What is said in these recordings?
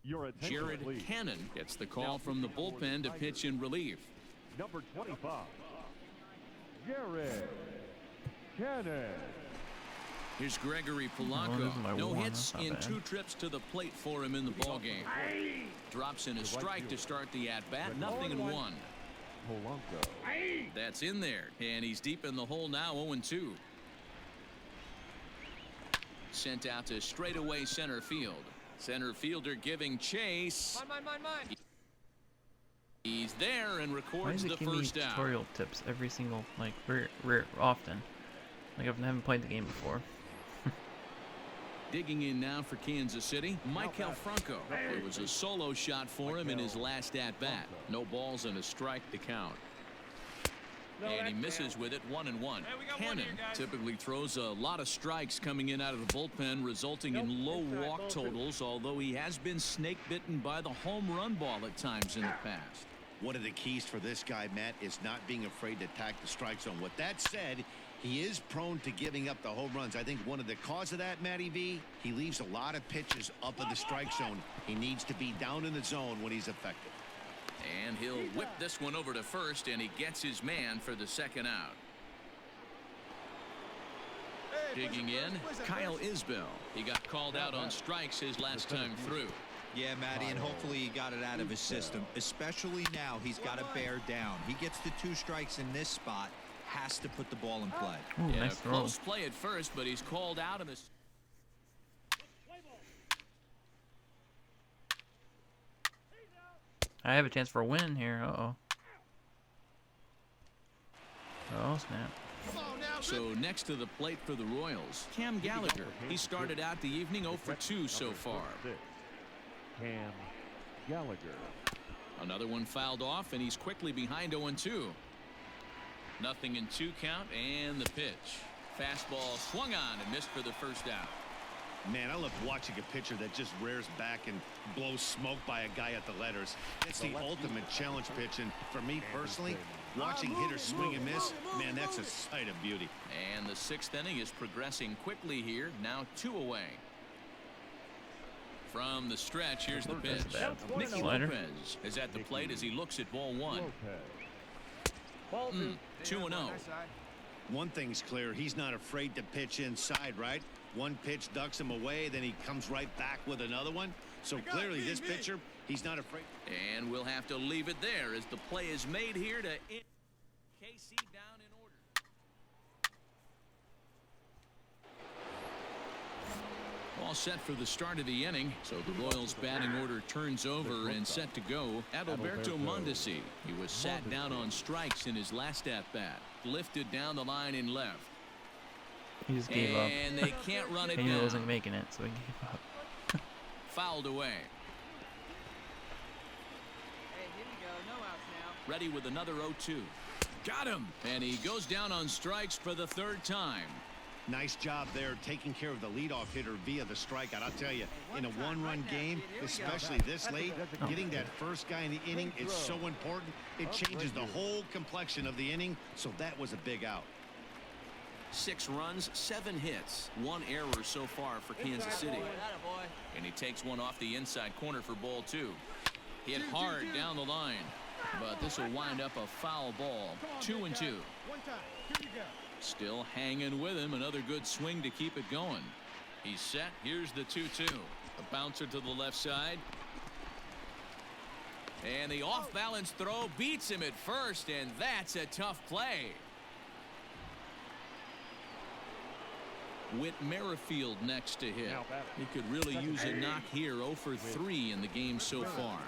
Jared Cannon gets the call from the bullpen to pitch in relief. Number 25, Jared Cannon. Here's Gregory Polanco. No hits in 2 trips to the plate for him in the ballgame. Drops in a strike to start the at-bat. 0-1. Polanco. That's in there, and he's deep in the hole now. 0-2. Sent out to straightaway center field. Center fielder giving chase. Mine. He's there and records the first out. Tutorial tips every single, like, often. Like, I haven't played the game before. Digging in now for Kansas City, Maikel Franco. It was a solo shot for him in his last at-bat. No balls and a strike to count. And he misses with it. 1-1. Cannon typically throws a lot of strikes coming in out of the bullpen, resulting in low walk totals, although he has been snake bitten by the home run ball at times in the past. One of the keys for this guy, Matt, is not being afraid to attack the strike zone. With that said, he is prone to giving up the home runs. I think one of the cause of that, Matty V, he leaves a lot of pitches up in the strike zone. He needs to be down in the zone when he's effective. And he'll whip this one over to first, and he gets his man for the second out. Digging in, Kyle Isbell. He got called out on strikes his last time through. Yeah, Matty, and hopefully he got it out of his system. Especially now, he's got to bear down. He gets the 2 strikes in this spot. Has to put the ball in play. Ooh, yeah, nice close throw. play at first, but he's called out in the... I have a chance for a win here. Uh-oh. Oh, snap. So next to the plate for the Royals, Cam Gallagher. He started out the evening 0 for 2 so far. Cam Gallagher. Another one fouled off, and he's quickly behind 0-2. Nothing in 2 count, and the pitch. Fastball swung on and missed for the first out. Man, I love watching a pitcher that just rears back and blows smoke by a guy at the letters. It's the ultimate challenge pitch, and for me personally, watching hitters swing and miss, man, that's a sight of beauty. And the 6th inning is progressing quickly here. Now 2 away. From the stretch, here's the pitch. Nicky Lopez is at the plate as he looks at ball 1. 2-0. One thing's clear, he's not afraid to pitch inside, right? One pitch ducks him away, then he comes right back with another one. So clearly this pitcher, he's not afraid. And we'll have to leave it there as the play is made here to end KC down in order. All set for the start of the inning. So the Royals batting order turns over and set to go. Adalberto Mondesi. He was sat down on strikes in his last at-bat. Lifted down the line in left. He just gave up. And they can't run it He down. wasn't making it, so he gave up. Fouled away. Hey, here we go. No outs now. Ready with another 0-2. Got him. And he goes down on strikes for the 3rd time. Nice job there taking care of the leadoff hitter via the strikeout. I'll tell you, in a 1-run game, especially this late, getting that first guy in the inning is so important. It changes the whole complexion of the inning, so that was a big out. 6 runs, 7 hits, 1 error so far for Kansas City. And he takes one off the inside corner for ball 2. Hit hard down the line, but this will wind up a foul ball. 2-2. Still hanging with him. Another good swing to keep it going. He's set. Here's the 2-2. A bouncer to the left side. And the off-balance throw beats him at first, and that's a tough play. Whit Merrifield next to hit. He could really use a knock here. 0 for 3 in the game so far.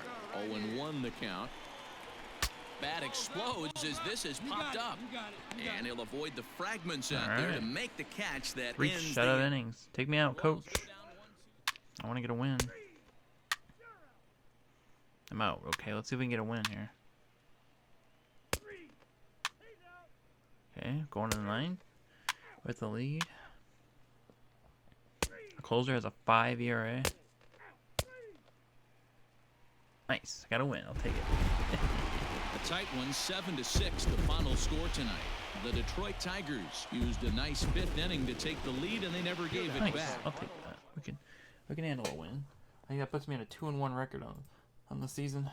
0-1 the count. Bat explodes as this has popped up. And he'll avoid the fragments out there to make the catch that Reach ends shutout innings. Take me out, coach. I want to get a win. I'm out. Okay, let's see if we can get a win here. Okay, going to the 9th with the lead. The closer has a 5 ERA. Nice. Got a win. I'll take it. A tight one, 7-6, the final score tonight. The Detroit Tigers used a nice 5th inning to take the lead, and they never gave it Nice. back. I'll take that. We can handle a win. think that puts me on a 2-1 record on the season.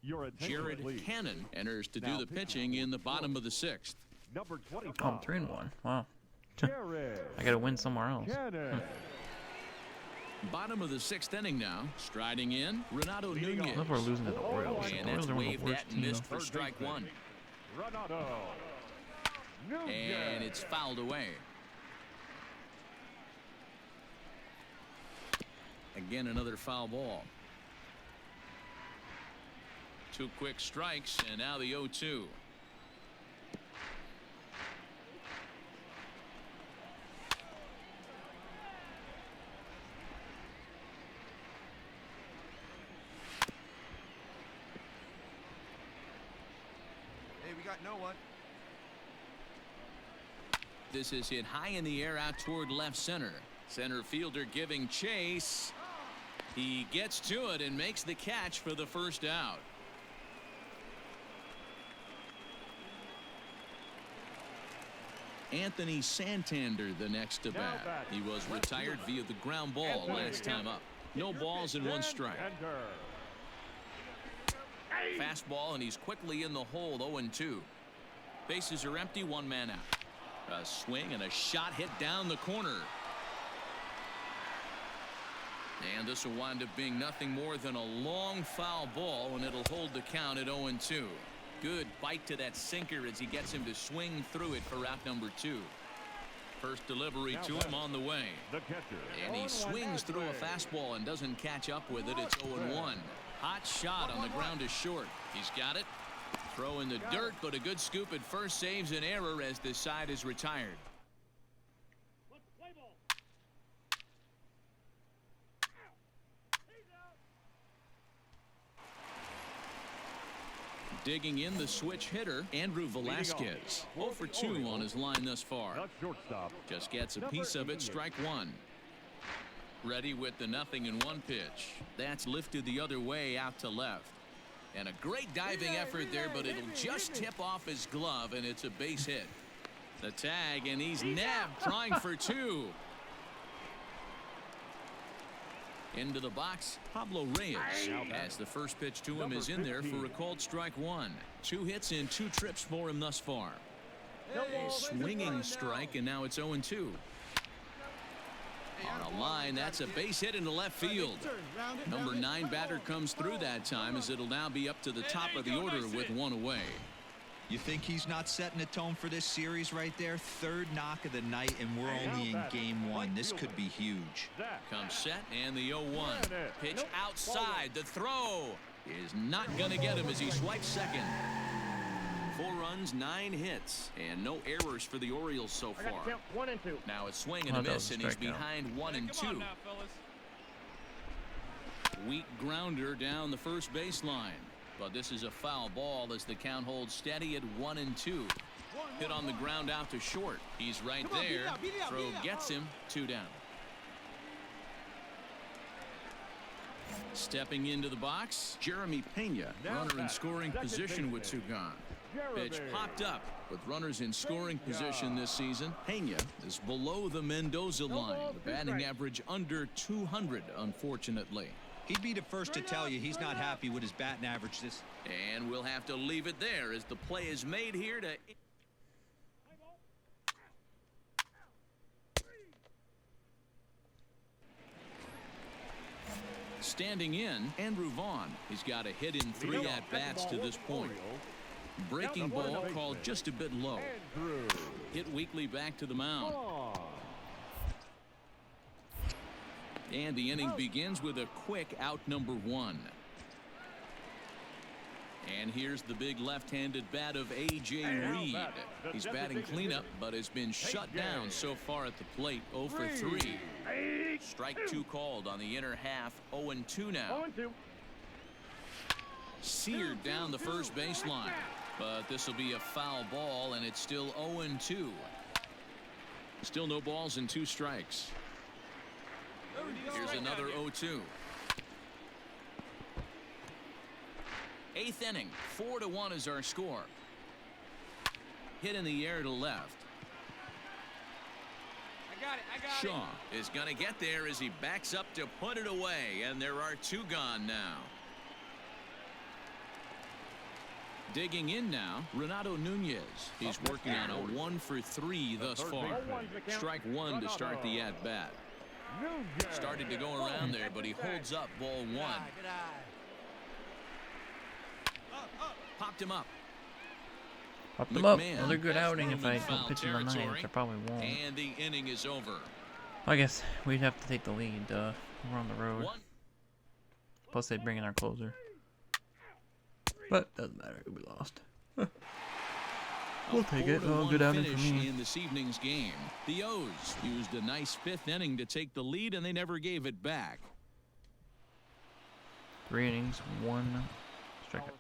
Your attention, Jared please. Hannon enters to Now do the pitching in the bottom of the 6th. Number 25. Oh, I'm 3-1. Wow. Jared I gotta win somewhere else. Cannon. Bottom of the 6th inning now. Striding in, Renato Leading Nunez. off. If we're losing to the Orioles. The And Orioles that's are one of waved the at worst and teams. missed for strike one. Renato Nunez. And it's fouled away. Again, another foul ball. 2 quick strikes, and now the 0-2. Hey, we got no one. This is hit high in the air out toward left center. Center fielder giving chase. He gets to it and makes the catch for the first out. Anthony Santander the next to bat. He was retired via the ground ball last time up. No balls and 1 strike. Fastball, and he's quickly in the hole. 0-2. Bases are empty, 1 man out. A swing and a shot hit down the corner. And this will wind up being nothing more than a long foul ball, and it'll hold the count at 0-2. Good bite to that sinker as he gets him to swing through it for out number 2. First delivery to him on the way. The catcher. And he swings through a fastball and doesn't catch up with it. It's 0-1. Hot shot on the ground is short. He's got it. Throw in the dirt, but a good scoop at first saves an error as the side is retired. Digging in the switch hitter, Andrew Velasquez. 0 for 2 on his line thus far. The shortstop. Just gets a piece of it, strike 1. Ready with the 0-1 pitch. That's lifted the other way out to left. And a great diving effort there, but it'll just tip off his glove, and it's a base hit. The tag, and he's nabbed, trying for 2. Into the box, Pablo Reyes, as the first pitch to him is in there for a called strike 1. 2 hits in 2 trips for him thus far. A swinging strike, and now it's 0-2. On a line, that's a base hit into left field. Number 9 batter comes through that time, as it'll now be up to the top of the order with 1 away. You think he's not setting a tone for this series right there? 3rd knock of the night, and we're only in game 1. This could be huge. Comes set, and the 0-1. Pitch outside. The throw is not going to get him as he swipes second. 4 runs, 9 hits, and no errors for the Orioles so far. Now it's swing and a miss, and he's behind 1-2. Weak grounder down the first baseline. But this is a foul ball as the count holds steady at 1-2. Hit on the ground out to short. He's right there. Throw gets him. 2 down. Stepping into the box, Jeremy Pena, runner in scoring position with 2 gone. Pitch popped up with runners in scoring position this season. Pena is below the Mendoza line. The batting average under 200, unfortunately. He'd be the first to tell you he's not happy with his batting average this. And we'll have to leave it there as the play is made here to... Standing in, Andrew Vaughn. He's got a hit in 3 at-bats to this point. Breaking ball called just a bit low. Hit weakly back to the mound. And the inning begins with a quick out number 1. And here's the big left-handed bat of A.J. Reed. He's batting cleanup, but has been shut down so far at the plate. 0 for 3. Strike 2 called on the inner half. 0-2 now. Seared down the first baseline. But this will be a foul ball, and it's still 0-2. Still no balls and 2 strikes. Here's another 0-2. 8th inning, 4-1 is our score. Hit in the air to left. I got it. Shaw is going to get there as he backs up to put it away, and there are 2 gone now. Digging in now, Renato Nunez. He's working on a 1 for 3 thus far. Strike 1 to start the at-bat. Started to go around there, but he holds up ball 1. Popped him up. Popped him up. Another good outing if I don't pitch in the 9th. I probably won't. And the inning is over. I guess we'd have to take the lead. We're on the road. Plus they'd bring in our closer. But doesn't matter. We lost. We'll take it. Oh, good outing for me. In this evening's game, the O's used a nice 5th inning to take the lead, and they never gave it back. 3 innings, 1 strikeout.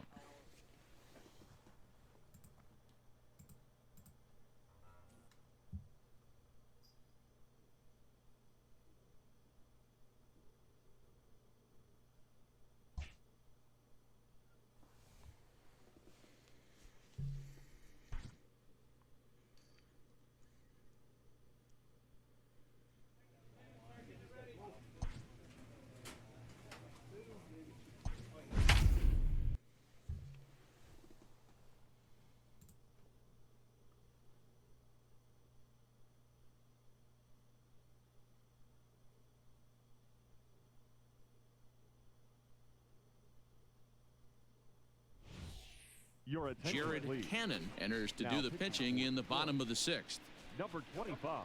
Jared Cannon enters to do the pitching in the bottom of the 6th. Number 25,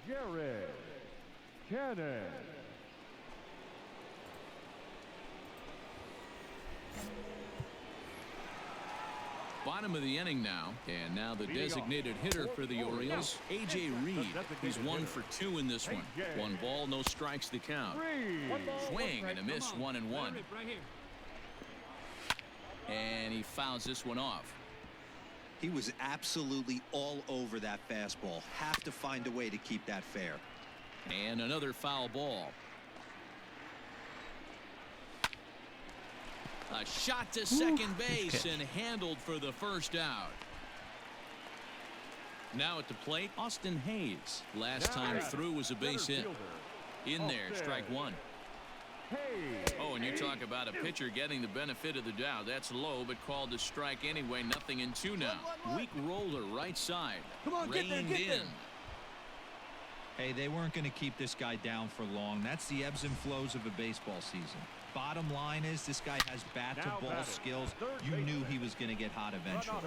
Jared Cannon. Bottom of the inning now, and now the designated hitter for the Orioles, A.J. Reed. He's 1 for 2 in this one. 1 ball, no strikes to count. Swing and a miss, 1-1. And he fouls this one off. He was absolutely all over that fastball. Have to find a way to keep that fair. And another foul ball. A shot to second base and handled for the first out. Now at the plate, Austin Hayes. Last time through was a base hit. In there, strike 1. Oh, and you talk about a pitcher getting the benefit of the doubt. That's low, but called a strike anyway. 0-2 now. Weak roller right side. Reined in. Hey, they weren't going to keep this guy down for long. That's the ebbs and flows of a baseball season. Bottom line is this guy has bat-to-ball skills. You knew he was going to get hot eventually.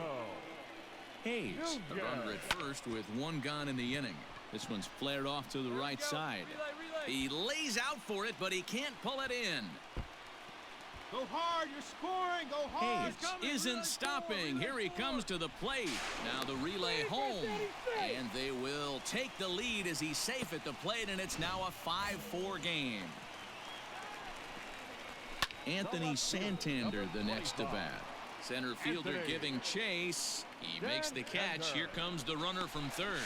Hayes, a runner at first with 1 gone in the inning. This one's flared off to the right side. He lays out for it, but he can't pull it in. Go hard, you're scoring. Go hard. Hayes isn't stopping. Here he comes to the plate. Now the relay home. And they will take the lead as he's safe at the plate, and it's now a 5-4 game. Anthony Santander the next to bat. Center fielder giving chase. He makes the catch. Here comes the runner from third.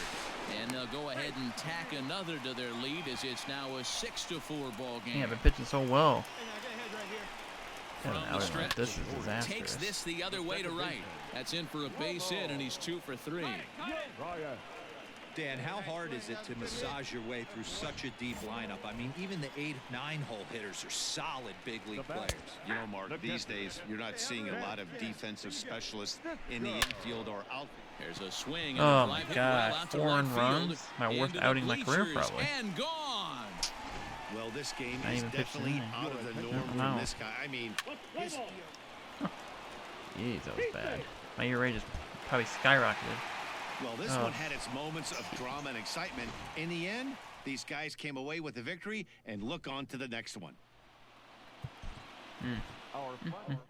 And they'll go ahead and tack another to their lead as it's now a 6-4 ball game. Yeah, been pitching so well. From the stretch, this is disastrous. takes this the other way to right. That's in for a base hit, and he's 2 for 3. Dan, how hard is it to massage your way through such a deep lineup? I mean, even the 8-9 hole hitters are solid big league players. You know, Mark, these days you're not seeing a lot of defensive specialists in the infield or out. There's a swing. Oh my God, 4 runs. My worst outing of my career, probably. And gone. Well, this game Not is even pitching definitely in. out of the norm from this guy. I mean, Jeez, that was bad. My ERA just probably skyrocketed. well, this one had its moments of drama and excitement. In the end, these guys came away with the victory, and look on to the next one. Our final.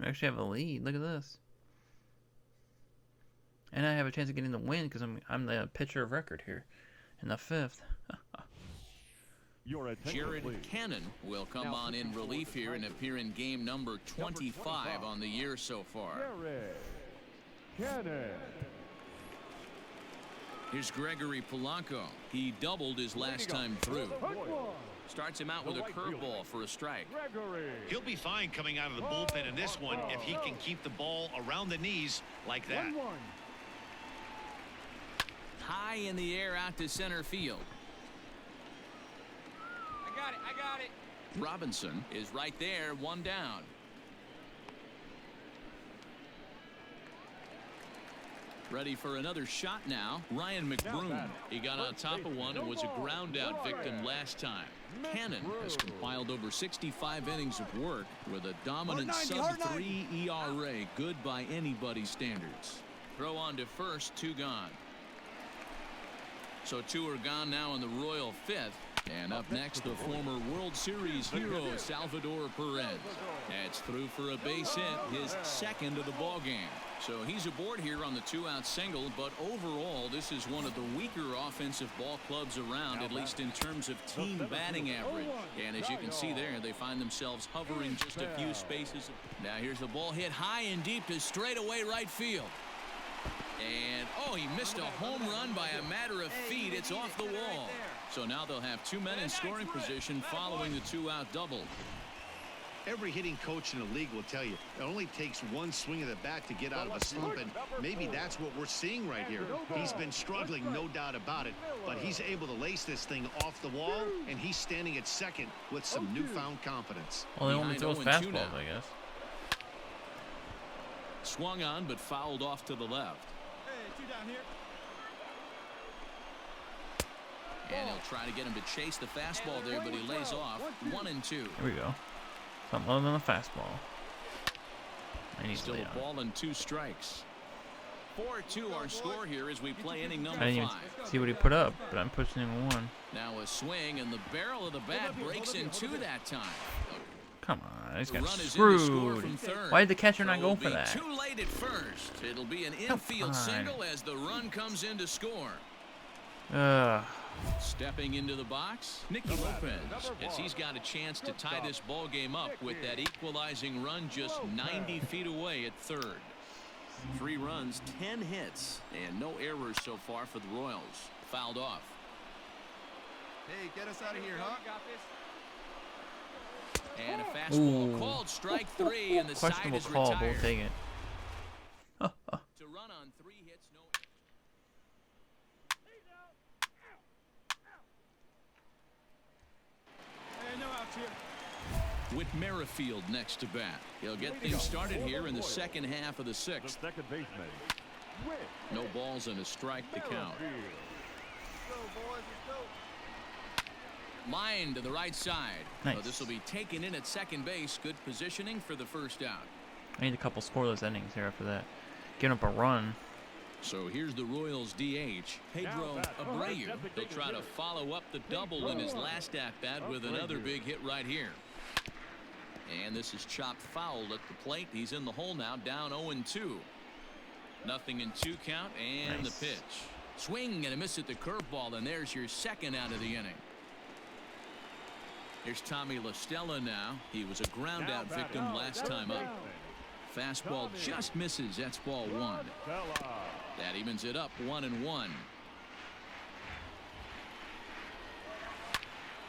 We actually have a lead. Look at this. And I have a chance of getting the win because I'm the pitcher of record here in the 5th. Your attention, Jared please. Cannon will come on in relief here and appear in game number 25 on the year so far. Jared Cannon. Here's Gregory Polanco. He doubled his last time through. Starts him out with a curveball for a strike. Gregory. He'll be fine coming out of the bullpen in this one if he can keep the ball around the knees like that. 1-1. High in the air out to center field. I got it. Robinson is right there, 1 down. Ready for another shot now. Ryan McBroom. He got on top of one and was a ground out victim last time. Cannon has compiled over 65 innings of work with a dominant sub-3 ERA, good by anybody's standards. Throw on to first, 2 gone. So 2 are gone now in the Royal 5th. And up next, the former World Series hero, Salvador Perez. That's through for a base hit, his 2nd of the ball game. So he's aboard here on the 2-out single, but overall, this is one of the weaker offensive ball clubs around, at least in terms of team batting average. And as you can see there, they find themselves hovering just a few spaces. Now here's the ball hit high and deep to straightaway right field. And, oh, he missed a home run by a matter of feet. It's off the wall. So now they'll have 2 men in scoring position following the 2-out double. Every hitting coach in the league will tell you it only takes one swing of the bat to get out of a slump, and maybe that's what we're seeing right here. He's been struggling, no doubt about it, but he's able to lace this thing off the wall, and he's standing at second with some newfound confidence. Well, they only throw fastballs, I guess. Swung on, but fouled off to the left. Hey, 2 down here. And he'll try to get him to chase the fastball there, but he lays off. 1-2. Here we go. Something other than a fastball. I need Still to lay a on. ball and 2 strikes. 4-2 our score here as we play inning number I didn't 5. even see what he put up, but I'm pushing him 1. Now a swing, and the barrel of the bat breaks in 2 that time. Come on, I just The got run is in to score screwed. from third. Why did the catcher not So go it'll for be that? Too late at first. It'll be an Come infield on. single as the run comes in to score. Stepping into the box, Nicky Lopez, as he's got a chance to tie this ball game up with that equalizing run just 90 feet away at third. 3 runs, 10 hits, and no errors so far for the Royals. Fouled off. Hey, get us out of here, huh? And a fastball Ooh. called strike 3, and the side Questionable is call, but retired. we'll take it. To run on 3 hits, no. Hey, no outs here. With Merrifield next to bat. He'll get things started here in the second half of the The 6th. second baseman. Whit No balls and a strike to count. Merrifield. Let's go, boys. Let's go. Line to the right side. Nice. So this will be taken in at second base. Good positioning for the first out. I need a couple scoreless innings here after that. Giving up a run. So here's the Royals DH, Pedro Abreu. He'll try to follow up the double in his last at-bat with another big hit right here. And this is chopped foul at the plate. He's in the hole now, down 0-2. Nothing in 2 count, and Nice. the pitch. Swing and a miss at the curveball, and there's your second out of the inning. Here's Tommy La Stella now. He was a ground out victim last time up. Fastball just misses. That's ball 1. That evens it up 1-1.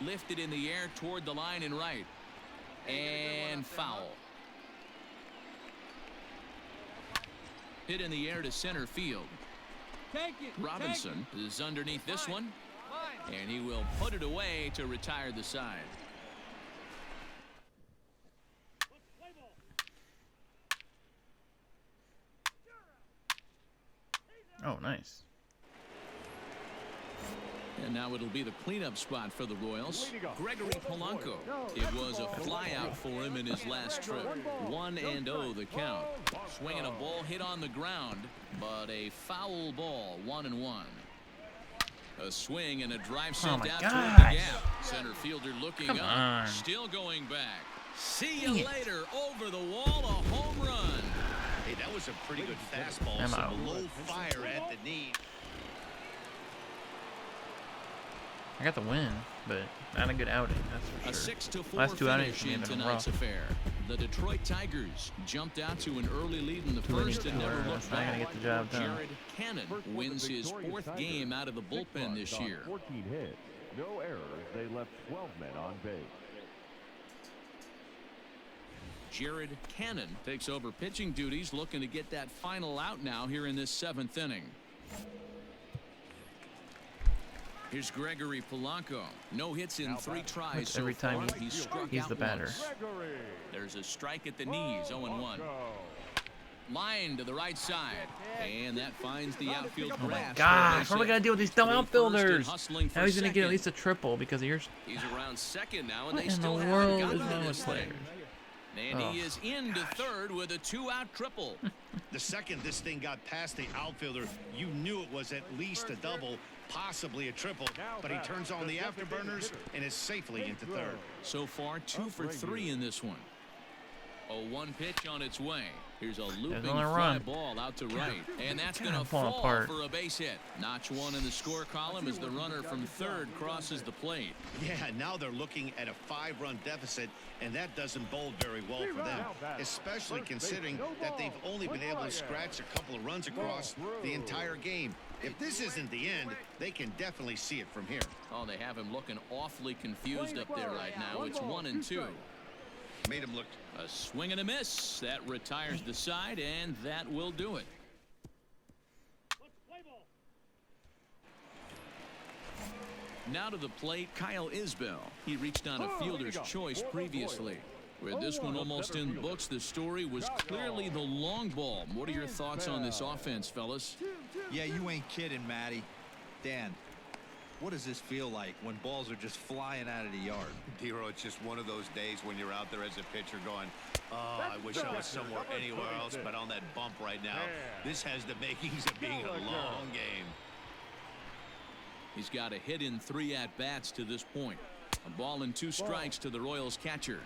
Lifted in the air toward the line and right. And foul. Hit in the air to center field. Robinson is underneath this one. And he will put it away to retire the side. Oh, nice. And now it'll be the cleanup spot for the Royals. Gregory Polanco. It was a flyout for him in his last trip. 1-0 the count. Swinging a ball hit on the ground, but a foul ball. 1-1. A swing and a drive sent out toward the gap. Center fielder looking Come up. on. Still going back. See you Dang it. later. Over the wall, a home run. Hey, that was a pretty good fastball. I'm out. Some low fire at the knee. I got the win, but not a good outing, that's A for sure. 6-4 Last 2 outings finish for me in have been tonight's rough. affair. The Detroit Tigers jumped out to an early lead in the first and never looked I gotta back. get the job done. Jared Cannon wins his 4th game out of the bullpen this year. 14 hits, no errors. They left 12 men on base. Jared Cannon takes over pitching duties, looking to get that final out now here in this 7th inning. Here's Gregory Polanco. No hits in 3 tries so Every time far. He's struck he's out the batter. once. There's a strike at the knees, 0-1. Line to the right side, and that finds the outfield Oh my grass. gosh, what am I gonna do with these dumb Through first and outfielders? hustling for Now he's gonna get at second. least a triple because of yours. He's around second now, and What they in the still haven't world gotten is to wrong with this thing. players? And Oh, he is into third with a 2-out triple. The second this thing got past the outfielder, you knew it was at least a double, possibly a triple, but he turns on the afterburners and is safely into third. So far, 2 for 3 in this one. A 1 pitch on its way. Here's a looping another fly run. ball out to right, and that's God, going to I'm falling fall apart. for a base hit. Notch 1 in the score column as the runner from third crosses the plate. Yeah, now they're looking at a 5-run deficit, and that doesn't bode very well for them, especially considering that they've only been able to scratch a couple of runs across the entire game. If this isn't the end, they can definitely see it from here. Oh, they have him looking awfully confused up there right now. It's 1-2. Made him look. A swing and a miss. That retires the side, and that will do it. Now to the plate, Kyle Isbell. He reached on a fielder's choice previously. With this one almost in books, the story was clearly the long ball. What are your thoughts on this offense, fellas? Yeah, you ain't kidding, Matty. Dan, what does this feel like when balls are just flying out of the yard? Dero, it's just one of those days when you're out there as a pitcher going, oh, I wish I was somewhere anywhere else but on that bump right now. This has the makings of being a long game. He's got a hit in 3 at-bats to this point. A ball and 2 strikes to the Royals catcher.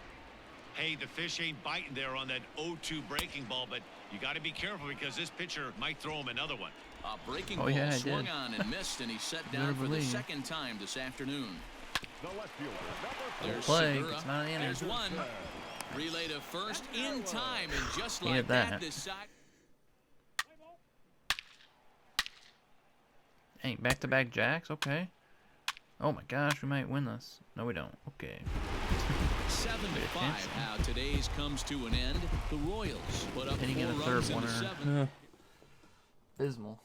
Hey, the fish ain't biting there on that 0-2 breaking ball, but you got to be careful because this pitcher might throw him another one. A breaking Oh, ball yeah, I swung did. on and missed, and he's set Better down for the believe. 2nd time this afternoon. There's Play, Segura. it's not an inning. There's one. Relay to first in time, and just Needed like that. that, this side. Hey, back-to-back jacks? Okay. Oh my gosh, we might win this. No, we don't. Okay. 7-5. fancy. How today's comes to an end. The Royals put up Hitting 4 in a runs third in the one. 7th. Abysmal.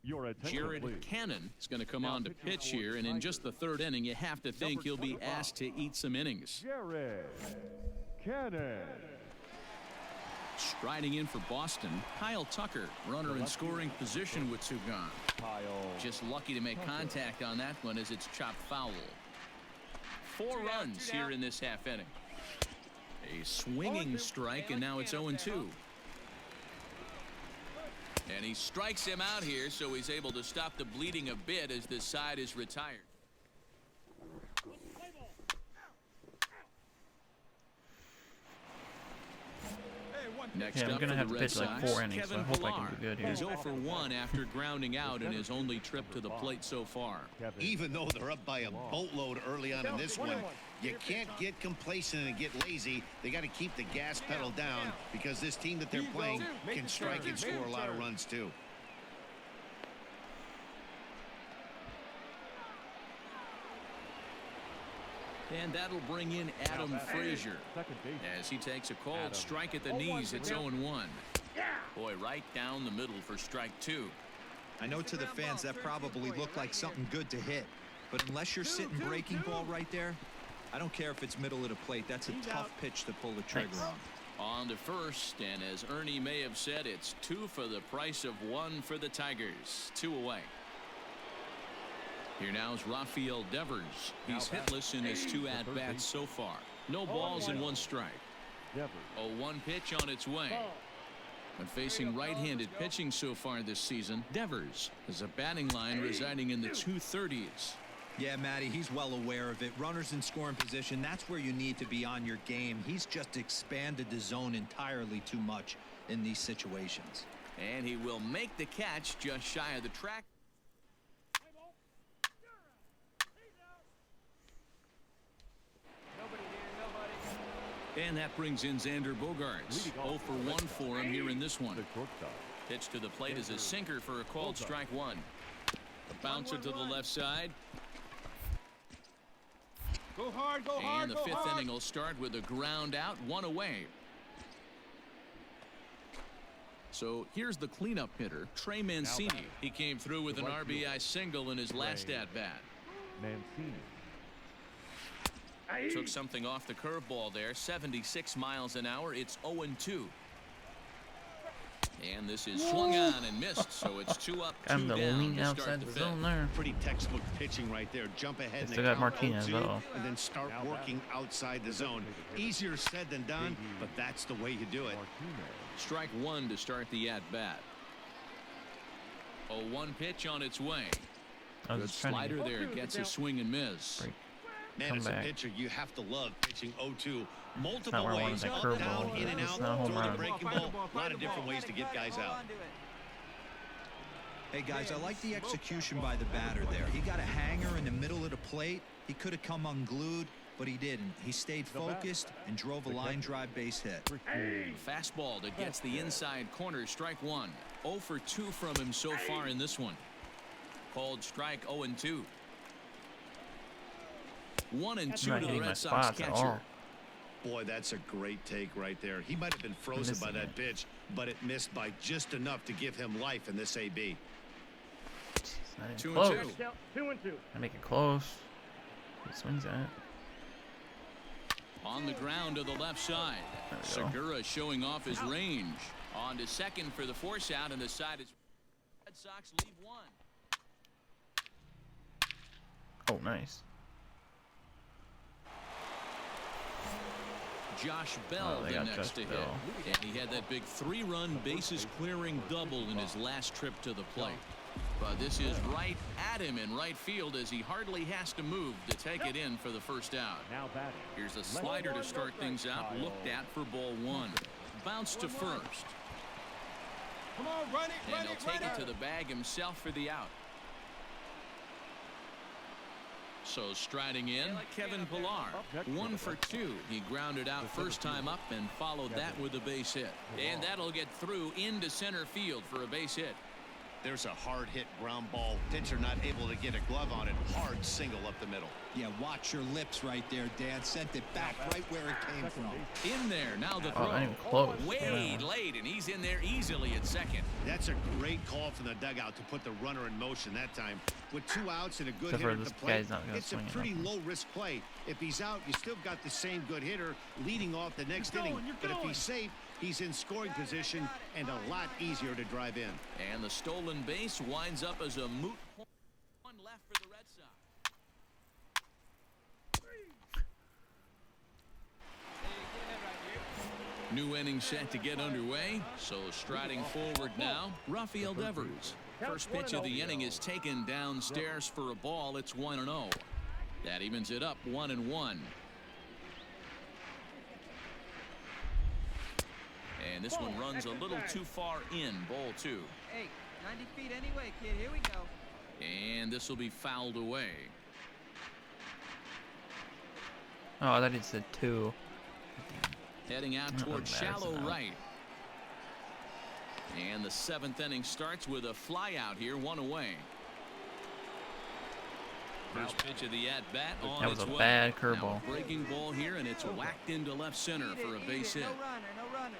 Your attention, Jared please. Cannon is going to come on to pitch here, and in just the third inning, you have to think he'll be asked to eat some innings. Jared Cannon. Striding in for Boston, Kyle Tucker, runner in scoring position with two gone. Just lucky to make contact on that one as it's chopped foul. 4 runs here in this half inning. A swinging strike, and now it's 0-2. And he strikes him out here, so he's able to stop the bleeding a bit as this side is retired. Next Yeah, I'm up gonna for have the to Red pitch like Sox, 4 innings, so I Kevin hope I can Pillar. do good here. He's 0 for 1 after grounding out in his only trip to the plate so far. Even though they're up by a boatload early on in this one, you can't get complacent and get lazy. They got to keep the gas pedal down because this team that they're playing can strike and score a lot of runs too. And that'll bring in Adam Frazier as he takes a called strike at the knees. It's 0-1. Boy, right down the middle for strike 2. I know to the fans that probably looked like something good to hit, but unless you're sitting breaking ball right there, I don't care if it's middle of the plate. That's a tough pitch to pull the trigger on. On to first, and as Ernie may have said, it's 2 for the price of 1 for the Tigers. 2 away. Here now is Rafael Devers. He's hitless in his 2 at-bats so far. No balls and 1 strike. A 1 pitch on its way. When facing right-handed pitching so far this season, Devers has a batting line residing in the 230s. Yeah, Matty, he's well aware of it. Runners in scoring position, that's where you need to be on your game. He's just expanded the zone entirely too much in these situations. And he will make the catch just shy of the track. And that brings in Xander Bogaerts. 0 for 1 for him here in this one. Pitch to the plate is a sinker for a called strike 1. A bouncer to the left side. Go hard, go hard, And the 5th inning will start with a ground out, 1 away. So here's the cleanup hitter, Trey Mancini. He came through with an RBI single in his last at-bat. Mancini. Took something off the curveball there, 76 miles an hour. It's 0-2. And this is swung on and missed, so it's 2 up, 2 I'm the down lean to outside start the the zone 5th. there. Pretty textbook pitching right there. Jump ahead and Still got Martinez, 0-2, and then start working outside the zone. Easier said than done, but that's the way you do it. Strike 1 to start the at-bat. A 1 pitch on its way. I was Good just trying slider to there, gets a swing and miss. break. Man, Come as back. a pitcher, you have to love pitching 0-2. Multiple Not where I wanted ways, that up, curveball, down, but in and it's out, not a home throwing a run. breaking ball. A lot of different ways to get guys out. Hey, guys, I like the execution by the batter there. He got a hanger in the middle of the plate. He could have come unglued, but he didn't. He stayed focused and drove a line drive base hit. Fastball that gets the inside corner, strike 1. 0 for 2 from him so far in this one. Called strike 0-2. 1-2 Not to the hitting my Red Sox spots at catcher. all. Boy, that's a great take right there. He might have been frozen by missing that it. pitch, but it missed by just enough to give him life in this AB. Not even 2-2. close. I make it close. He swings at it. On the ground to the left side. There we go. Segura showing off his range. On to second for the force out, and the side is Red Sox leave 1. Oh, nice. Josh Bell Oh, they the got next Josh to hit. Bell. And he had that big 3-run bases clearing double in his last trip to the plate. But this is right at him in right field as he hardly has to move to take it in for the first out. Now batting. Here's a slider to start things out, looked at for ball 1. Bounce to first. Come on, run it, And run he'll it, take run it to it. the bag himself for the out. So striding in, Kevin Pillar. 1 for 2. He grounded out first time up and followed that with a base hit. And that'll get through into center field for a base hit. There's a hard hit ground ball. Pitcher not able to get a glove on it. Hard single up the middle. Yeah, watch your lips right there, Dan. Sent it back right where it came from. In there, now the Oh, throw. not even close. Way late, and he's in there easily at second. That's a great call from the dugout to put the runner in motion that time. With 2 outs and a good Except for hitter at this the plate, guy's not gonna it's a swing it pretty up. low-risk play. If he's out, you still got the same good hitter leading off the next inning. But if he's safe, he's in scoring position and a lot easier to drive in. And the stolen base winds up as a moot point. One left for the Red Sox. New inning set to get underway. So striding forward now, Rafael Devers. First pitch of the inning is taken downstairs for a ball. It's 1-0. That evens it up 1-1. And this one runs a little too far in. Ball 2. Hey, 90 feet anyway, kid. Here we go. And this will be fouled away. Oh, that is a 2. Heading out toward shallow right. And the 7th inning starts with a fly out here, 1 away. First pitch of the at-bat on That was its a way. bad curveball. Now a breaking ball here, and it's whacked into left center for a base hit. No runner, no runner.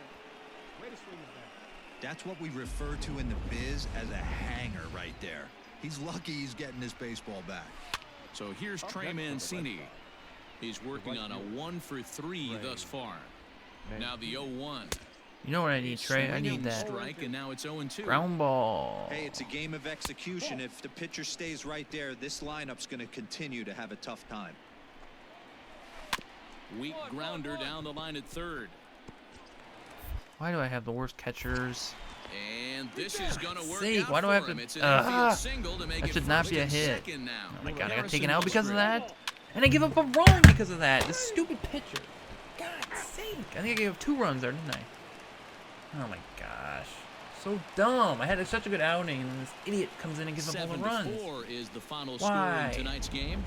Way to swing it back. That's what we refer to in the biz as a hanger right there. He's lucky he's getting his baseball back. So here's Trey Mancini. He's working on a 1 for 3 thus far. Now the 0-1. You know what I need, Trey? I need Swinging that strike, and now it's 0-2. ground ball. Hey, it's a game of execution. If the pitcher stays right there, this lineup's going to continue to have a tough time. Weak grounder down the line at third. Why do I have the worst catchers? And this is going to work Sake, out why do I for have him. to- It's an infield Ah! single to make That it should not first be a and hit. second now. Oh my god, I got Harrison taken out looks because of great. that? And I give up a run because of that. This stupid pitcher. God's sake. I think I gave up 2 runs there, didn't I? Oh my gosh. So dumb. I had such a good outing, and this idiot comes in and gives up all the runs. 7-4 is the final Why? score in tonight's game.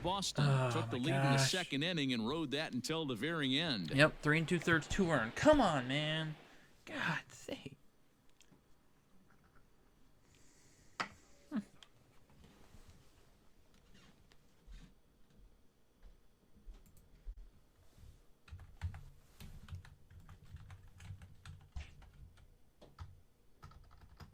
Boston Oh took the my lead in the gosh. 2nd inning and rode that until the very end. Yep, 3 2/3, 2 earned. Come on, man. God